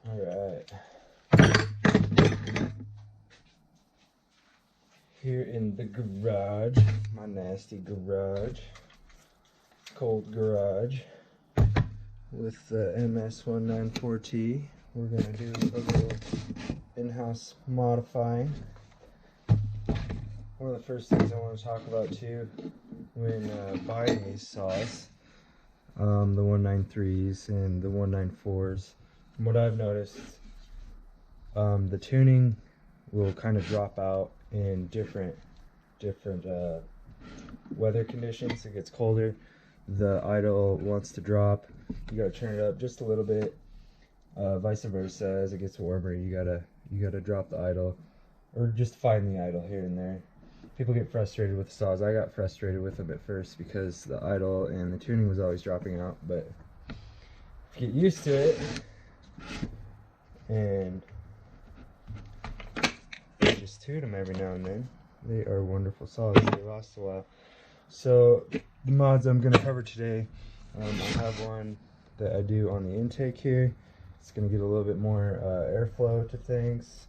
Alright. Here in the garage, my nasty garage, cold garage, with the ms194t, we're going to do a little in-house modifying. One of the first things I want to talk about too when buying these saws, the 193s and the 194s, from what I've noticed, the tuning will kind of drop out in different weather conditions. It gets colder, the idle wants to drop, you gotta turn it up just a little bit. Vice versa, as it gets warmer, you gotta drop the idle, or just find the idle here and there. People get frustrated with the saws. I got frustrated with them at first because the idle and the tuning was always dropping out, but if you get used to it and just tune them every now and then, they are wonderful saws. They last a while. So the mods I'm going to cover today, I have one that I do on the intake here. It's going to get a little bit more airflow to things.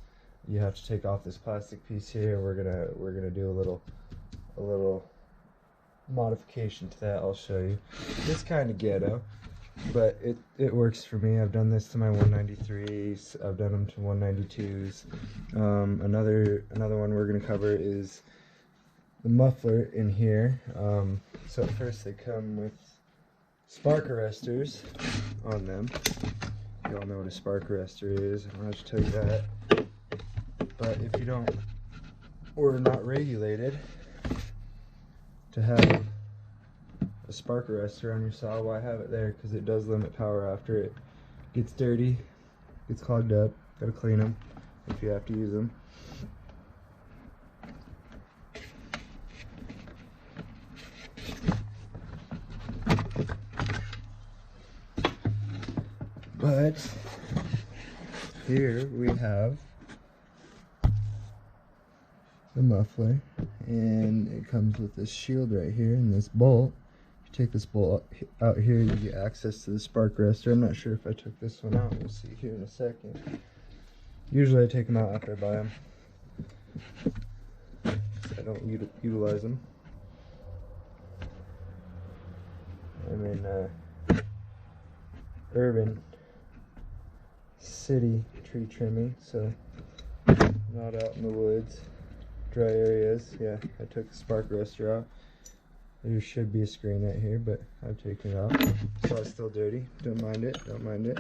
You have to take off this plastic piece here. We're gonna do a little modification to that. I'll show you. It's kind of ghetto, but it works for me. I've done this to my 193s. I've done them to 192s. Another one we're gonna cover is the muffler in here. So at first they come with spark arresters on them. You all know what a spark arrestor is. I don't have to tell you that. But if you don't, or not regulated to have a spark arrestor on your saw, why have it there? Because it does limit power after it gets dirty, gets clogged up. Gotta clean them if you have to use them. But here we have the muffler, and it comes with this shield right here and this bolt. If you take this bolt out here, you get access to the spark arrestor. I'm not sure if I took this one out. We'll see here in a second. Usually I take them out after I buy them, so I don't utilize them. I'm in urban city tree trimming, so not out in the woods. Dry areas. Yeah, I took the spark arrestor out. There should be a screen right here, but I've taken it out. So it's still dirty. Don't mind it. Don't mind it.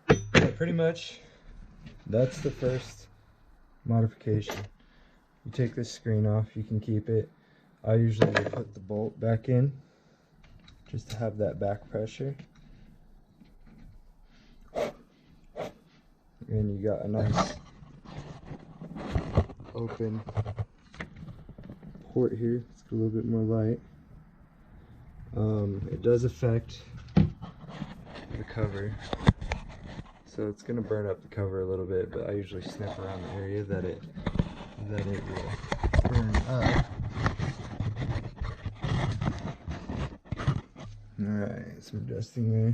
But pretty much, that's the first modification. You take this screen off. You can keep it. I usually put the bolt back in just to have that back pressure. And you got a nice open port here. It's got a little bit more light. It does affect the cover, so it's going to burn up the cover a little bit, but I usually snip around the area that it will burn up. Alright, some adjusting there.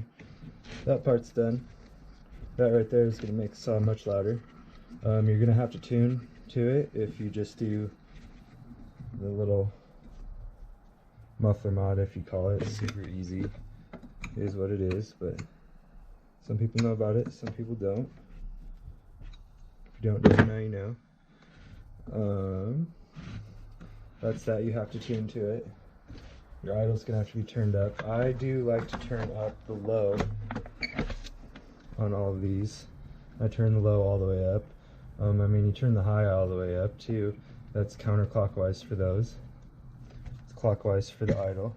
That part's done. That right there is going to make the saw much louder. You're going to have to tune to it if you just do the little muffler mod, if you call it. It's super easy. It is what it is, but some people know about it, some people don't. If you don't know, you know. That's that. You have to tune to it. Your idle's going to have to be turned up. I do like to turn up the low on all of these. I turn the low all the way up. I mean, you turn the high all the way up too. That's counterclockwise for those. It's clockwise for the idle.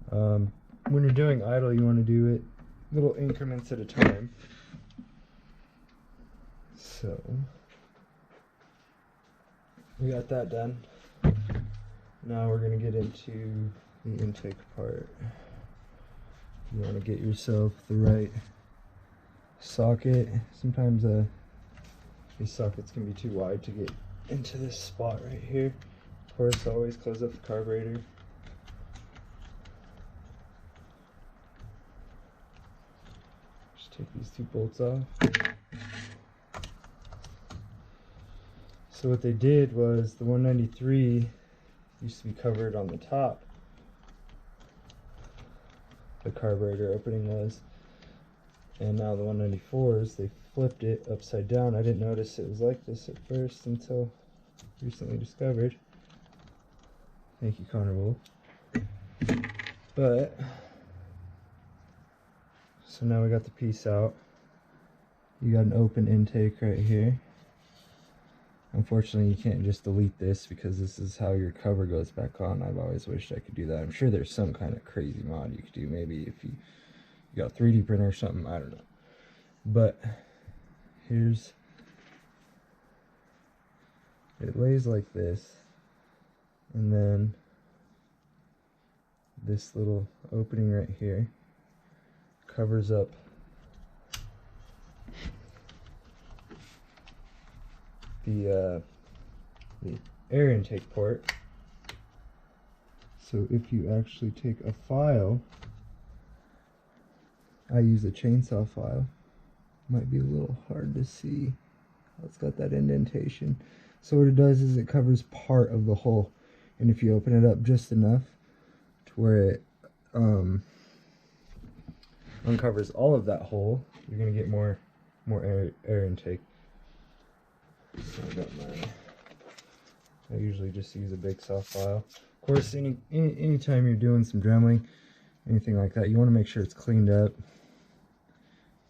When you're doing idle, you want to do it little increments at a time. So we got that done. Now we're going to get into the intake part. You want to get yourself the right socket. Sometimes these sockets can be too wide to get into this spot right here. Of course, always close up the carburetor. Just take these two bolts off. So what they did was the 193 used to be covered on the top. The carburetor opening was. And now the 194s, they flipped it upside down. I didn't notice it was like this at first until recently discovered. Thank you, Connor Wolf. But, so now we got the piece out. You got an open intake right here. Unfortunately, you can't just delete this because this is how your cover goes back on. I've always wished I could do that. I'm sure there's some kind of crazy mod you could do. Maybe if you got a 3D printer or something, I don't know. But here's, it lays like this, and then this little opening right here covers up the air intake port. So if you actually take a file, I use a chainsaw file, might be a little hard to see. It's got that indentation. So what it does is it covers part of the hole, and if you open it up just enough to where it uncovers all of that hole, you're gonna get more air intake. So I usually just use a big saw file. Of course, anytime you're doing some dremeling, anything like that, you want to make sure it's cleaned up.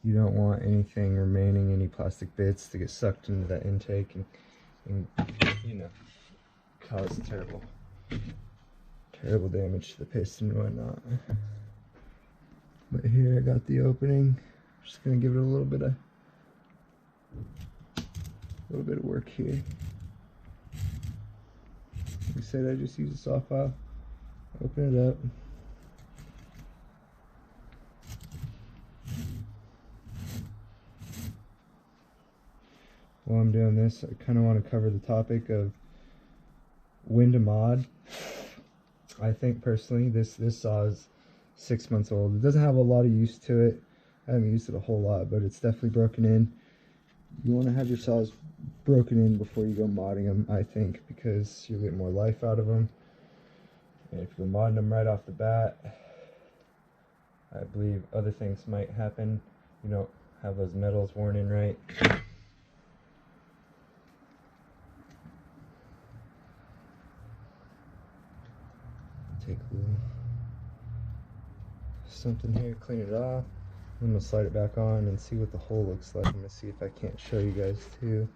You don't want anything remaining, any plastic bits to get sucked into that intake and you know, cause terrible damage to the piston and whatnot. But here I got the opening. Just gonna give it a little bit of work here. Like I said, I just use a saw file. Open it up. While I'm doing this, I kind of want to cover the topic of when to mod. I think personally, this saw is 6 months old. It doesn't have a lot of use to it. I haven't used it a whole lot, but it's definitely broken in. You want to have your saws broken in before you go modding them, I think, because you'll get more life out of them. And if you're modding them right off the bat, I believe other things might happen. You don't have those metals worn in right. Take a little something here, clean it off. I'm gonna slide it back on and see what the hole looks like. I'm gonna see if I can't show you guys too.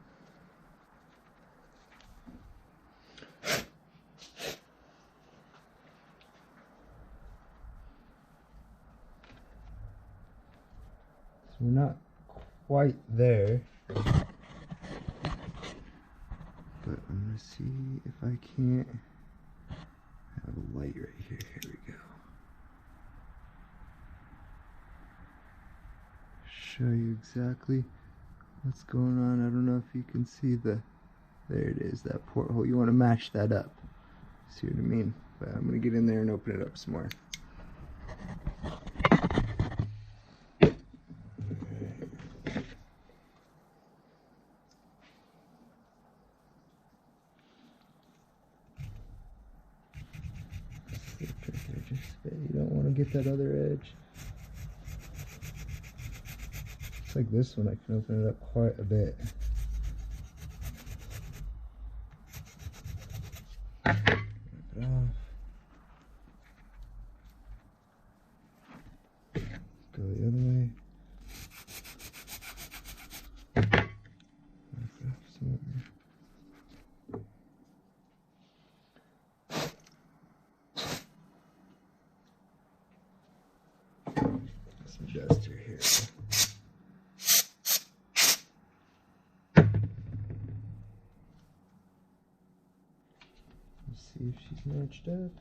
So we're not quite there, but I'm gonna see if I can't have a light right here. Here we go. Show you exactly what's going on. I don't know if you can see there it is, that porthole. You want to match that up. See what I mean? But I'm going to get in there and open it up some more. You don't want to get that other edge. It's like this one, I can open it up quite a bit. Wipe it off. Go the other way. Wipe it off some more. Some dust here. See if she's matched up.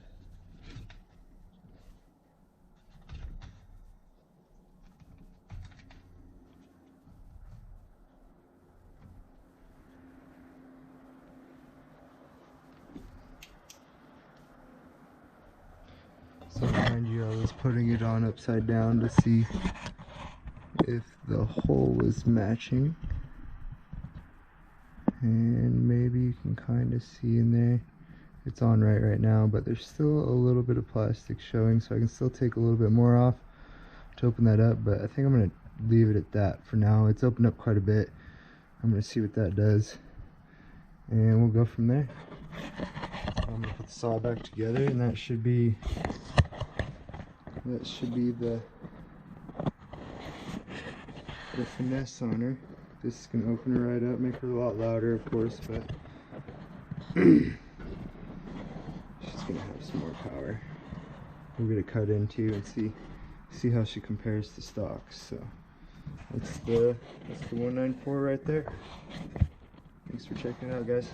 So mind you, I was putting it on upside down to see if the hole was matching. And maybe you can kind of see in there. It's on right now, but there's still a little bit of plastic showing, so I can still take a little bit more off to open that up, but I think I'm going to leave it at that for now. It's opened up quite a bit. I'm going to see what that does, and we'll go from there. I'm going to put the saw back together, and that should be the finesse on her. This is going to open her right up, make her a lot louder, of course, but she's going to have some more power. We're going to cut into and see how she compares to stock. So that's the 194 right there. Thanks for checking it out, guys.